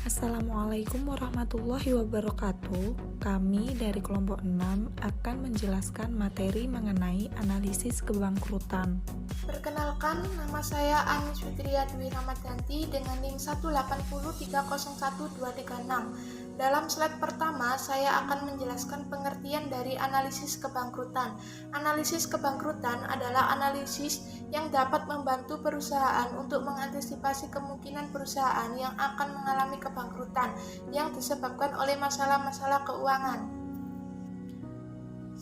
Assalamualaikum warahmatullahi wabarakatuh. Kami dari kelompok 6 akan menjelaskan materi mengenai analisis kebangkrutan. Perkenalkan, nama saya Anis Fitria Dwi Ramadhanti dengan NIM 180301236. Dalam slide pertama, saya akan menjelaskan pengertian dari analisis kebangkrutan. Analisis kebangkrutan adalah analisis yang dapat membantu perusahaan untuk mengantisipasi kemungkinan perusahaan yang akan mengalami kebangkrutan yang disebabkan oleh masalah-masalah keuangan.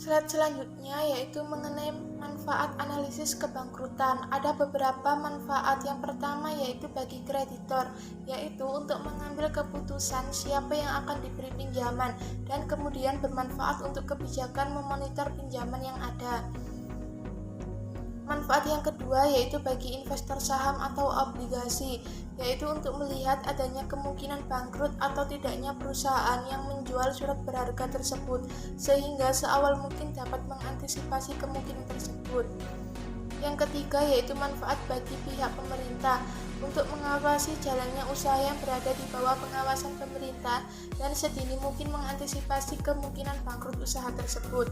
Slide selanjutnya yaitu mengenai manfaat analisis kebangkrutan. Ada beberapa manfaat. Yang pertama yaitu bagi kreditor, yaitu untuk mengambil keputusan siapa yang akan diberi pinjaman dan kemudian bermanfaat untuk kebijakan memonitor pinjaman yang ada. Manfaat yang kedua yaitu bagi investor saham atau obligasi, yaitu untuk melihat adanya kemungkinan bangkrut atau tidaknya perusahaan yang menjual surat berharga tersebut, sehingga seawal mungkin dapat mengantisipasi kemungkinan tersebut. Yang ketiga yaitu manfaat bagi pihak pemerintah, untuk mengawasi jalannya usaha yang berada di bawah pengawasan pemerintah dan sedini mungkin mengantisipasi kemungkinan bangkrut usaha tersebut.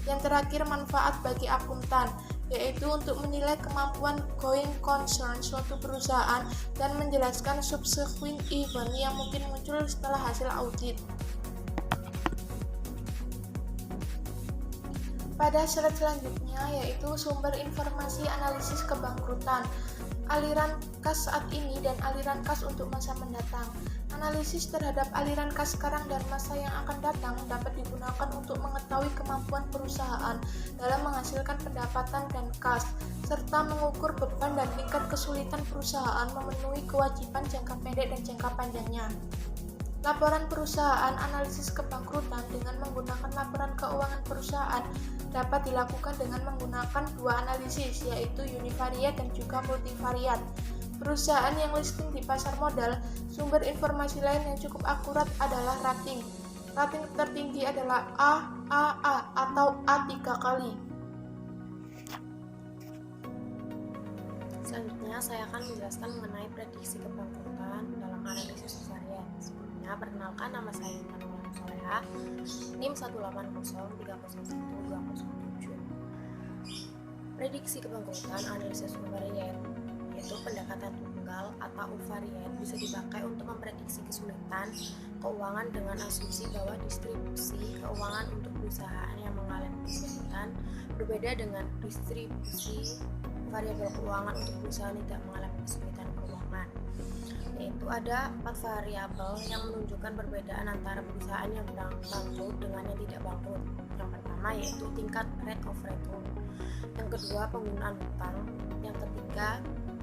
Yang terakhir, manfaat bagi akuntan, yaitu untuk menilai kemampuan going concern suatu perusahaan dan menjelaskan subsequent event yang mungkin muncul setelah hasil audit. Pada slide selanjutnya yaitu sumber informasi analisis kebangkrutan, aliran kas saat ini dan aliran kas untuk masa mendatang. Analisis terhadap aliran kas sekarang dan masa yang akan datang dapat digunakan untuk mengetahui kemampuan perusahaan dalam menghasilkan pendapatan dan kas, serta mengukur beban dan tingkat kesulitan perusahaan memenuhi kewajiban jangka pendek dan jangka panjangnya. Laporan perusahaan analisis kebangkrutan dengan menggunakan laporan keuangan perusahaan dapat dilakukan dengan menggunakan dua analisis, yaitu univariat dan juga multivariat. Perusahaan yang listing di pasar modal, sumber informasi lain yang cukup akurat adalah rating. Rating tertinggi adalah AAA atau A 3 kali. Selanjutnya saya akan menjelaskan mengenai prediksi kebangkrutan dalam analisis univariat. Sebelumnya perkenalkan, nama saya Intan Soleha, NIM 180301207. Prediksi kebangkrutan analisis univariat yaitu pendekatan tunggal atau univariat bisa dipakai untuk memprediksi kesulitan keuangan dengan asumsi bahwa distribusi keuangan untuk perusahaan yang mengalami kesulitan berbeda dengan distribusi variabel keuangan untuk perusahaan tidak mengalami kesulitan keuangan. Yaitu ada 4 variabel yang menunjukkan perbedaan antara perusahaan yang bangkrut dengan yang tidak bangkrut. Yang pertama yaitu tingkat rate of return, yang kedua penggunaan hutang, yang ketiga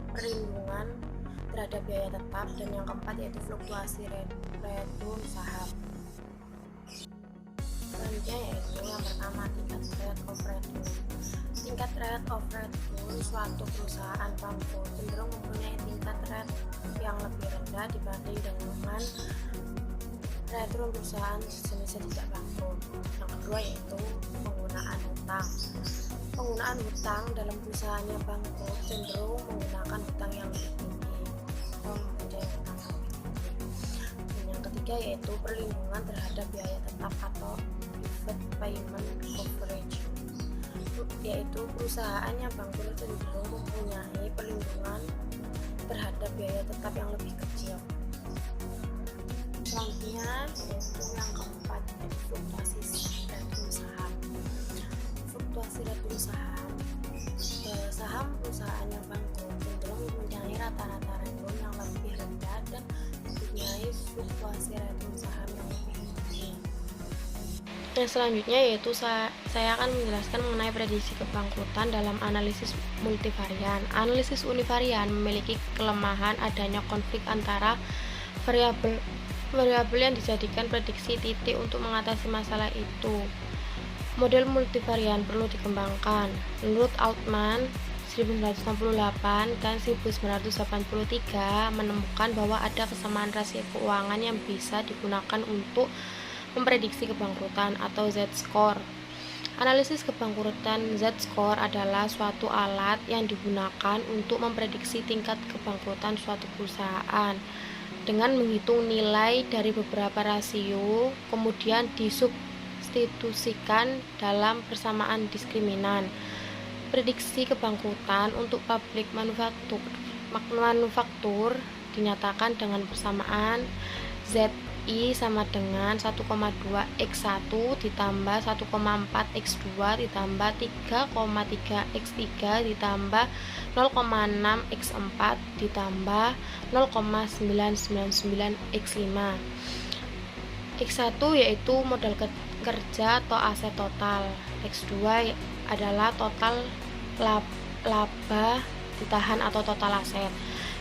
perlindungan terhadap biaya tetap, dan yang keempat yaitu fluktuasi return saham. Selanjutnya yaitu yang pertama tingkat rate of return. Tingkat rate of return suatu perusahaan bangkrut cenderung mempunyai tingkat rate yang lebih rendah dibanding dengan return perusahaan sejenisnya tidak bangkrut. Yang kedua yaitu penggunaan hutang. Penggunaan hutang dalam perusahaan yang bangkrut cenderung menggunakan hutang yang lebih tinggi atau mempunyai hutang yang lebih tinggi. Dan yang ketiga yaitu perlindungan terhadap biaya tetap atau deferred payment coverage, yaitu perusahaan yang bangkrut cenderung mempunyai perlindungan terhadap biaya tetap yang lebih kecil. Selanjutnya yaitu yang keempat yaitu fluktuasi return saham. Fluktuasi return saham, saham perusahaan yang bangkrut cenderung mempunyai rata-rata return yang lebih rendah dan mempunyai fluktuasi return saham yang lebih tinggi. Yang selanjutnya yaitu saya akan menjelaskan mengenai prediksi kebangkrutan dalam analisis multivarian. Analisis univarian memiliki kelemahan adanya konflik antara variabel yang dijadikan prediksi titik untuk mengatasi masalah itu. Model multivarian perlu dikembangkan. Menurut Altman 1968 dan 1983 menemukan bahwa ada kesamaan rasio keuangan yang bisa digunakan untuk memprediksi kebangkrutan atau Z-score. Analisis kebangkrutan Z-score adalah suatu alat yang digunakan untuk memprediksi tingkat kebangkrutan suatu perusahaan dengan menghitung nilai dari beberapa rasio, kemudian disubstitusikan dalam persamaan diskriminan. Prediksi kebangkrutan untuk pabrik manufaktur dinyatakan dengan persamaan ZI sama dengan 1,2 X1 ditambah 1,4 X2 ditambah 3,3 X3 ditambah 0,6 X4 ditambah 0,999 X5. X1 yaitu modal kerja atau aset total. X2 adalah total laba ditahan atau total aset.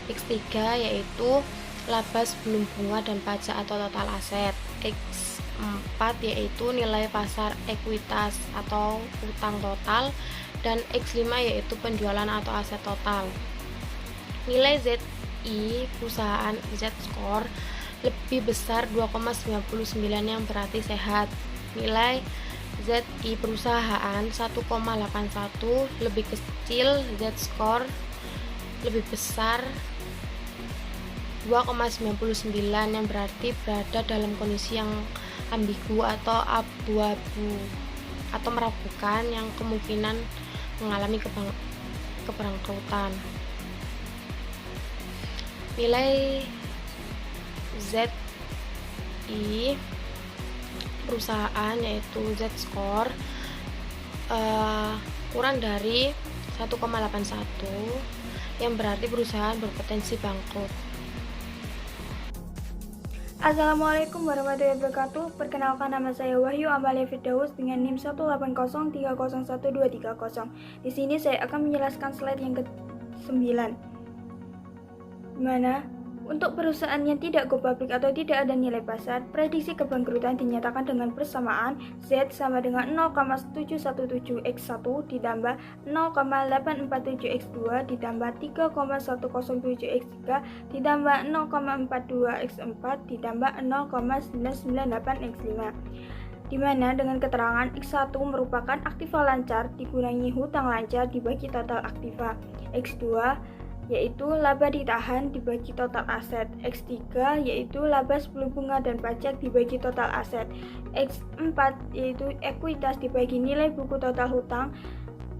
X3 yaitu laba sebelum bunga dan pajak atau total aset. X4 yaitu nilai pasar ekuitas atau utang total, dan X5 yaitu penjualan atau aset total. Nilai ZI perusahaan Z-score lebih besar 2,99 yang berarti sehat. Nilai ZI perusahaan 1,81 lebih kecil, Z-score lebih besar 2,99 yang berarti berada dalam kondisi yang ambigu atau abu-abu atau meragukan, yang kemungkinan mengalami kebangkrutan. Nilai ZI perusahaan yaitu Z-score kurang dari 1,81 yang berarti perusahaan berpotensi bangkrut. Assalamualaikum warahmatullahi wabarakatuh. Perkenalkan, nama saya Wahyu Amalia Firdaus dengan NIM 180301230. Di sini saya akan menjelaskan slide yang ke-9. Di mana untuk perusahaan yang tidak go public atau tidak ada nilai pasar, prediksi kebangkrutan dinyatakan dengan persamaan Z sama dengan 0,717 X1 ditambah 0,847 X2 ditambah 3,107 X3 ditambah 0,42 X4 ditambah 0,998 X5. Di mana dengan keterangan X1 merupakan aktiva lancar dikurangi hutang lancar dibagi total aktiva, X2 yaitu laba ditahan dibagi total aset, X3 yaitu laba sebelum bunga dan pajak dibagi total aset, X4 yaitu ekuitas dibagi nilai buku total hutang,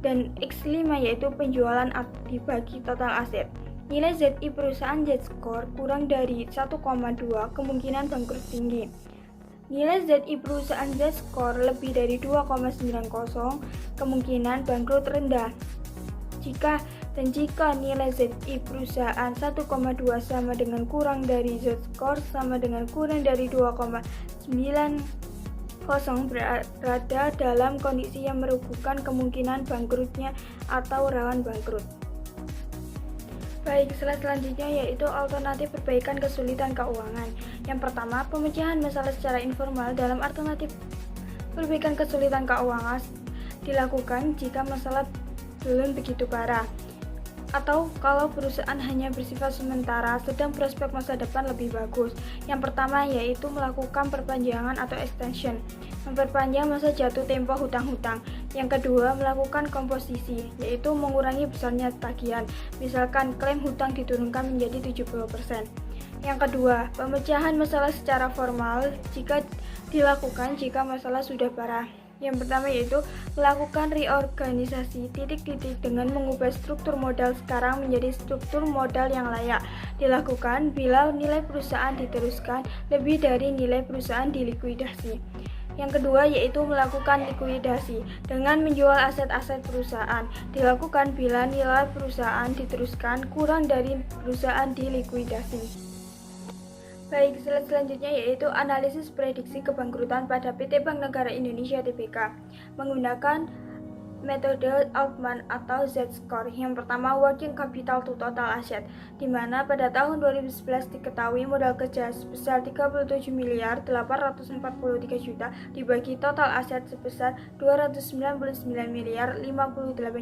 dan X5 yaitu penjualan dibagi total aset. Nilai ZI perusahaan Z-score kurang dari 1,2 kemungkinan bangkrut tinggi. Nilai ZI perusahaan Z-score lebih dari 2,90 kemungkinan bangkrut rendah. Jika nilai ZI perusahaan 1,2 sama dengan kurang dari Z-score sama dengan kurang dari 2,90 berada dalam kondisi yang merugikan kemungkinan bangkrutnya atau rawan bangkrut. Baik, slide selanjutnya yaitu alternatif perbaikan kesulitan keuangan. Yang pertama, pemecahan masalah secara informal. Dalam alternatif perbaikan kesulitan keuangan dilakukan jika masalah belum begitu parah, atau kalau perusahaan hanya bersifat sementara sedang prospek masa depan lebih bagus. Yang pertama yaitu melakukan perpanjangan atau extension, memperpanjang masa jatuh tempo hutang-hutang. Yang kedua, melakukan komposisi, yaitu mengurangi besarnya tagihan, misalkan klaim hutang diturunkan menjadi 70%. Yang kedua, pemecahan masalah secara formal jika dilakukan jika masalah sudah parah. Yang pertama yaitu melakukan reorganisasi dengan mengubah struktur modal sekarang menjadi struktur modal yang layak. Dilakukan bila nilai perusahaan diteruskan lebih dari nilai perusahaan dilikuidasi. Yang kedua yaitu melakukan likuidasi dengan menjual aset-aset perusahaan. Dilakukan bila nilai perusahaan diteruskan kurang dari perusahaan dilikuidasi. Baik, slide selanjutnya yaitu analisis prediksi kebangkrutan pada PT Bank Negara Indonesia Tbk menggunakan metode Altman atau Z-score. Yang pertama, working capital to total asset, di mana pada tahun 2011 diketahui modal kerja sebesar 37.843 juta dibagi total aset sebesar 299.058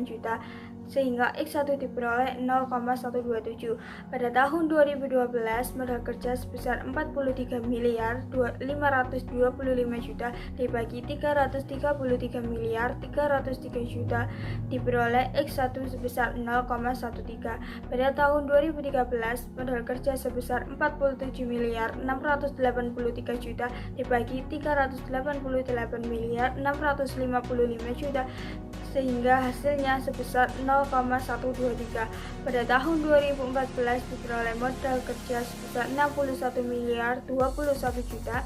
juta. sehingga X1 diperoleh 0,127. Pada tahun 2012, modal kerja sebesar 43 miliar 525 juta dibagi 333 miliar 303 juta diperoleh X1 sebesar 0,13. Pada tahun 2013, modal kerja sebesar 47 miliar 683 juta dibagi 388 miliar 655 juta sehingga hasilnya sebesar 0,123. Pada tahun 2014 diperoleh modal kerja sebesar 61 miliar 21 juta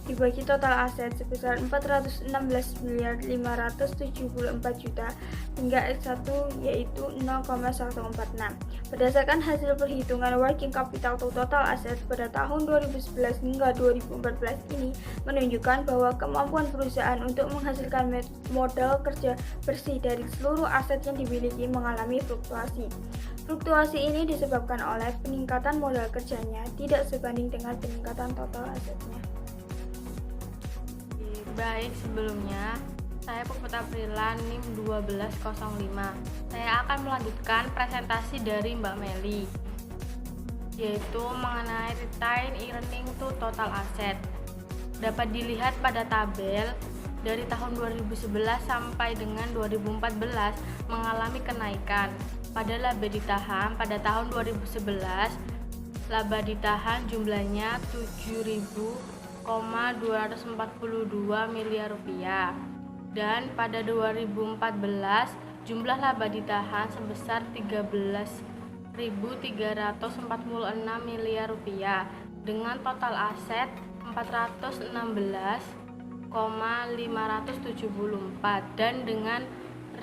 dibagi total aset sebesar 416 miliar 574 juta hingga X1 yaitu 0,146. Berdasarkan hasil perhitungan working capital to total aset pada tahun 2011 hingga 2014 ini menunjukkan bahwa kemampuan perusahaan untuk menghasilkan modal kerja bersih dari seluruh aset yang dimiliki mengalami fluktuasi. Fluktuasi ini disebabkan oleh peningkatan modal kerjanya tidak sebanding dengan peningkatan total asetnya. Baik, sebelumnya saya Puputa Aprila NIM 1205. Saya akan melanjutkan presentasi dari Mbak Meli, yaitu mengenai retained earning to total asset. Dapat dilihat pada tabel dari tahun 2011 sampai dengan 2014 mengalami kenaikan. Pada laba ditahan pada tahun 2011, laba ditahan jumlahnya 7.242 miliar rupiah, dan pada 2014 jumlah laba ditahan sebesar 13.346 miliar rupiah dengan total aset 416,574 dan dengan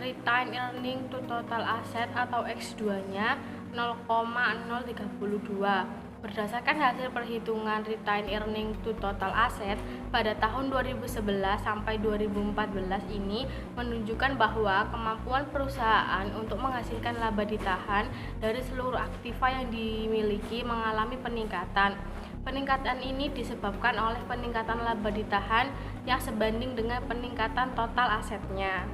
retained earning to total asset atau X2-nya 0,032. Berdasarkan hasil perhitungan retained earning to total asset pada tahun 2011 sampai 2014 ini menunjukkan bahwa kemampuan perusahaan untuk menghasilkan laba ditahan dari seluruh aktiva yang dimiliki mengalami peningkatan. Peningkatan ini disebabkan oleh peningkatan laba ditahan yang sebanding dengan peningkatan total asetnya.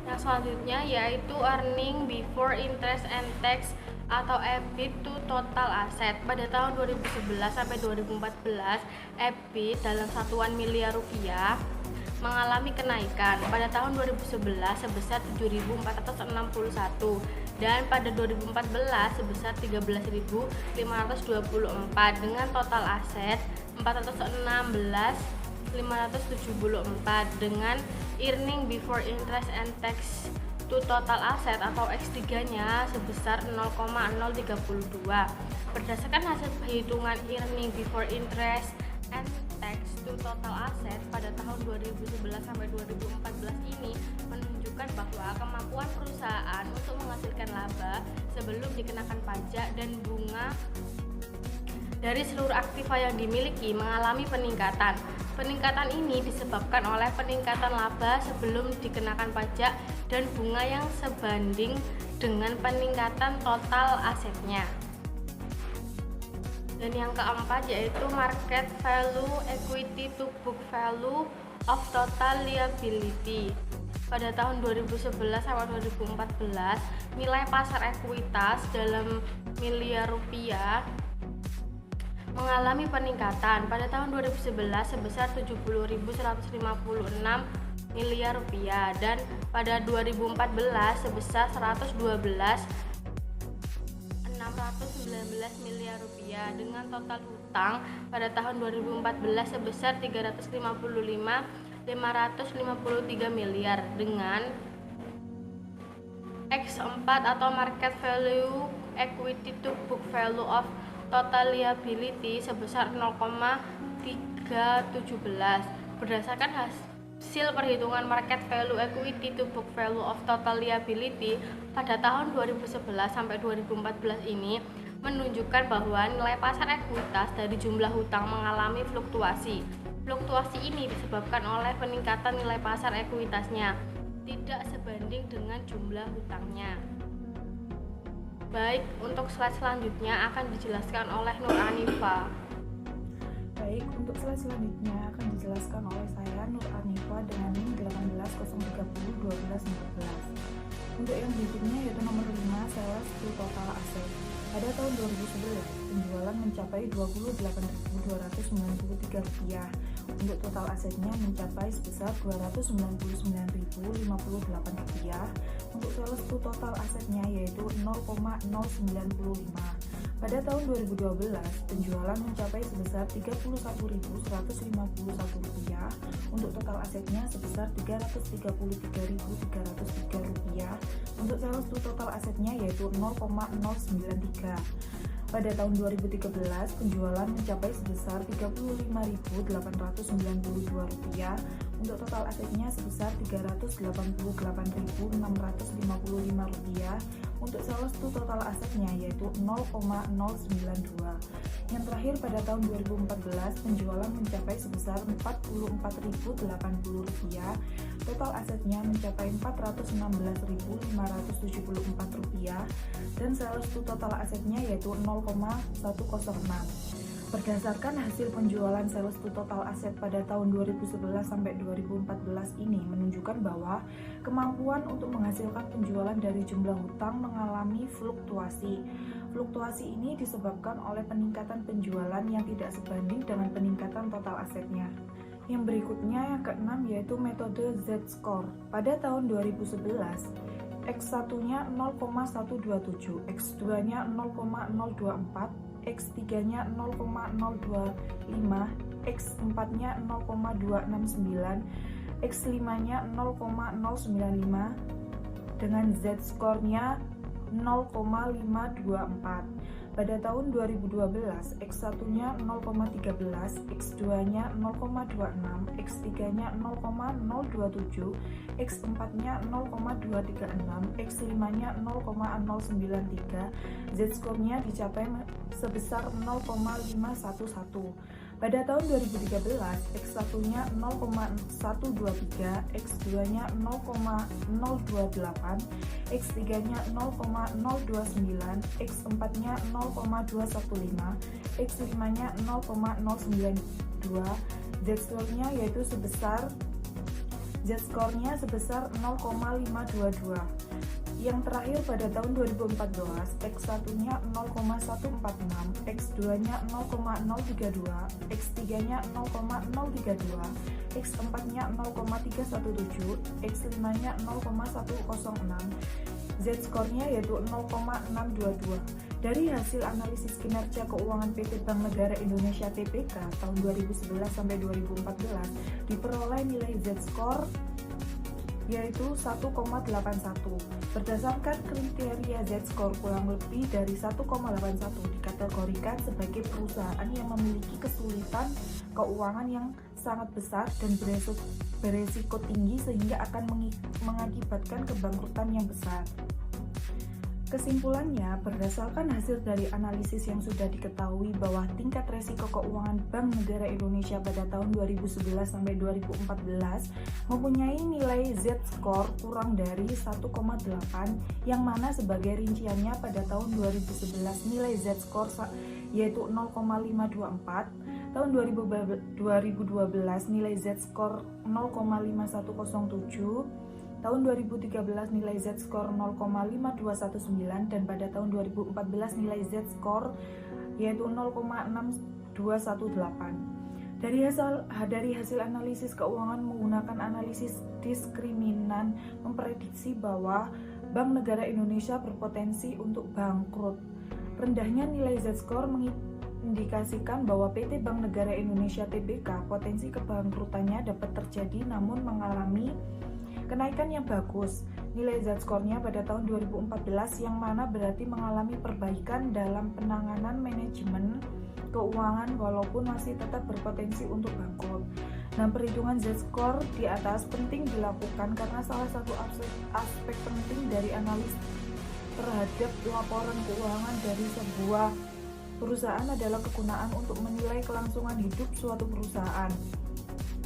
Yang selanjutnya yaitu earning before interest and tax atau EBIT to total asset. Pada tahun 2011 sampai 2014, EBIT dalam satuan miliar rupiah mengalami kenaikan. Pada tahun 2011 sebesar 7.461 dan pada 2014 sebesar 13.524 dengan total aset 416.574 dengan earning before interest and tax to total asset atau X3-nya sebesar 0,032. Berdasarkan hasil perhitungan earning before interest and tax to total asset pada tahun 2011 sampai 2014 ini menunjukkan bahwa kemampuan perusahaan untuk menghasilkan laba sebelum dikenakan pajak dan bunga dari seluruh aktiva yang dimiliki mengalami peningkatan. Peningkatan ini disebabkan oleh peningkatan laba sebelum dikenakan pajak dan bunga yang sebanding dengan peningkatan total asetnya. Dan yang keempat yaitu market value equity to book value of total liability. Pada tahun 2011 sampai 2014, nilai pasar ekuitas dalam miliar rupiah mengalami peningkatan. Pada tahun 2011 sebesar 70.156 miliar rupiah dan pada 2014 sebesar 112.619 miliar rupiah dengan total hutang pada tahun 2014 sebesar 355.553 miliar dengan X4 atau market value equity to book value of total liability sebesar 0,317. Berdasarkan hasil perhitungan market value equity to book value of total liability pada tahun 2011 sampai 2014 ini menunjukkan bahwa nilai pasar ekuitas dari jumlah hutang mengalami fluktuasi. Fluktuasi ini disebabkan oleh peningkatan nilai pasar ekuitasnya tidak sebanding dengan jumlah hutangnya. Baik, untuk slide selanjutnya akan dijelaskan oleh Nur Anifa. Baik, untuk slide selanjutnya akan dijelaskan oleh saya Nur Anifa dengan NIM 18.030.12.14. Untuk yang berikutnya yaitu nomor 5, sales to total asset. Pada tahun 2011, penjualan mencapai Rp28.293. Untuk total asetnya mencapai sebesar Rp299.058. Untuk sales to total asetnya yaitu 0,095. Pada tahun 2012, penjualan mencapai sebesar Rp31.151. Untuk total asetnya sebesar Rp333.303. Untuk sales to total asetnya yaitu 0,093. Pada tahun 2013, penjualan mencapai sebesar Rp35.892. Untuk total asetnya sebesar Rp388.655. Untuk sales to total asetnya yaitu 0,092. Yang terakhir pada tahun 2014, penjualan mencapai sebesar Rp44.080. Total asetnya mencapai Rp416.574 dan sales to total asetnya yaitu 0,106. Berdasarkan hasil penjualan sales to total aset pada tahun 2011 sampai 2014 ini menunjukkan bahwa kemampuan untuk menghasilkan penjualan dari jumlah hutang mengalami fluktuasi. Fluktuasi ini disebabkan oleh peningkatan penjualan yang tidak sebanding dengan peningkatan total asetnya. Yang berikutnya yang keenam yaitu metode Z-score. Pada tahun 2011, X1-nya 0,127, X2-nya 0,024, X3-nya 0,025, X4-nya 0,269, X5-nya 0,095 dengan Z-score-nya 0,524. Pada tahun 2012, X1-nya 0,13, X2-nya 0,26, X3-nya 0,027, X4-nya 0,236, X5-nya 0,093, Z-score-nya dicapai sebesar 0,511. Pada tahun 2013, X1-nya 0,123, X2-nya 0,028, X3-nya 0,029, X4-nya 0,215, X5-nya 0,092, Z-score-nya yaitu sebesar Z-score-nya sebesar 0,522. Yang terakhir pada tahun 2014, X1-nya 0,146, X2-nya 0,032, X3-nya 0,032, X4-nya 0,317, X5-nya 0,106, Z-score-nya yaitu 0,622. Dari hasil analisis kinerja keuangan PT Bank Negara Indonesia (TBK) tahun 2011 sampai 2014, diperoleh nilai Z-score yaitu 1,81. Berdasarkan kriteria Z-score, kurang lebih dari 1,81 dikategorikan sebagai perusahaan yang memiliki kesulitan keuangan yang sangat besar dan beresiko tinggi sehingga akan mengakibatkan kebangkrutan yang besar. Kesimpulannya, berdasarkan hasil dari analisis yang sudah diketahui bahwa tingkat resiko keuangan Bank Negara Indonesia pada tahun 2011 sampai 2014 mempunyai nilai Z-score kurang dari 1,8, yang mana sebagai rinciannya pada tahun 2011 nilai Z-score yaitu 0,524, tahun 2012 nilai Z-score 0,5107, tahun 2013 nilai Z-score 0,5219 dan pada tahun 2014 nilai Z-score yaitu 0,6218. Dari hasil analisis keuangan menggunakan analisis diskriminan memprediksi bahwa Bank Negara Indonesia berpotensi untuk bangkrut. Rendahnya nilai Z-score mengindikasikan bahwa PT Bank Negara Indonesia (TBK) potensi kebangkrutannya dapat terjadi namun mengalami kenaikan yang bagus. Nilai Z-score-nya pada tahun 2014 yang mana berarti mengalami perbaikan dalam penanganan manajemen keuangan walaupun masih tetap berpotensi untuk bangkrut. Nah, perhitungan Z-score di atas penting dilakukan karena salah satu aspek penting dari analis terhadap laporan keuangan dari sebuah perusahaan adalah kegunaan untuk menilai kelangsungan hidup suatu perusahaan.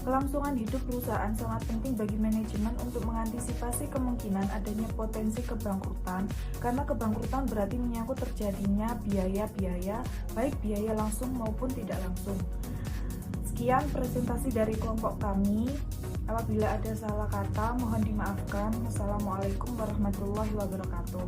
Kelangsungan hidup perusahaan sangat penting bagi manajemen untuk mengantisipasi kemungkinan adanya potensi kebangkrutan, karena kebangkrutan berarti menyangkut terjadinya biaya-biaya, baik biaya langsung maupun tidak langsung. Sekian presentasi dari kelompok kami. Apabila ada salah kata, mohon dimaafkan. Wassalamualaikum warahmatullahi wabarakatuh.